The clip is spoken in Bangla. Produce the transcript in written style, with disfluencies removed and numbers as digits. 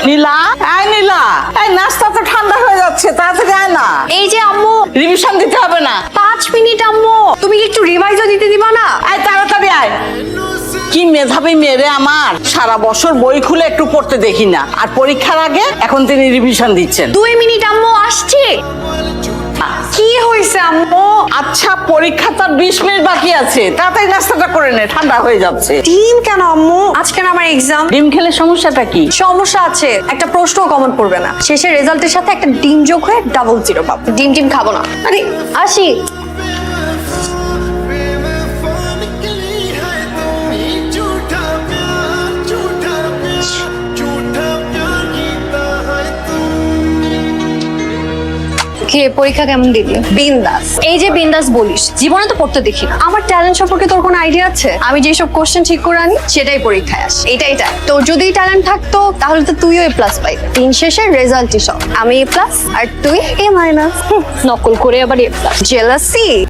নীলা, এই নীলা, এই নাস্তা তো ঠান্ডা হয়ে যাচ্ছে, তাড়াতাড়ি আয় না। এই যে আম্মু, রিভিশন দিতে হবে না। 5 মিনিট আম্মু, তুমি কি একটু রিভাইজও দিতে দিবা না? আয় তাড়াতাড়ি আয়। কি মেধাবী মেয়েরে আমার, সারা বছর বই খুলে একটু পড়তে দেখি না, আর পরীক্ষার আগে এখন তিনি রিভিশন দিচ্ছেন। 2 মিনিট আম্মু, আসছি। কি হয়েছে আম্মু? আচ্ছা, পরীক্ষা তার 20 মিনিট বাকি আছে, তাড়াতাড়ি নাস্তাটা করে নে, ঠান্ডা হয়ে যাচ্ছে। ডিম কেন আম্মু? আজকে না আমার এক্সাম। ডিম খেলে সমস্যাটা কি? সমস্যা আছে, একটা প্রশ্ন কমন পড়বে না, শেষের রেজাল্টের সাথে একটা ডিম যোগ হয়ে 00 পাবো। ডিম খাবো না। আরে আসি। কে পরীক্ষা কেমন দিবি? বিন্দাস। এই যে বিন্দাস বলিস, জীবনে তো পড়তে দেখি না। আমার ট্যালেন্ট সম্পর্কে তোর কোনো আইডিয়া আছে? আমি যেসব কোশ্চেন ঠিক করে আনি সেটাই পরীক্ষায় আসে। এটা তোর যদি ট্যালেন্ট থাকতো তাহলে তো তুইও A+ পাইবি। দিন শেষে রেজাল্টই সব। আমি A+ আর তুই A-। নকল করে আবার A+। জেলাসি।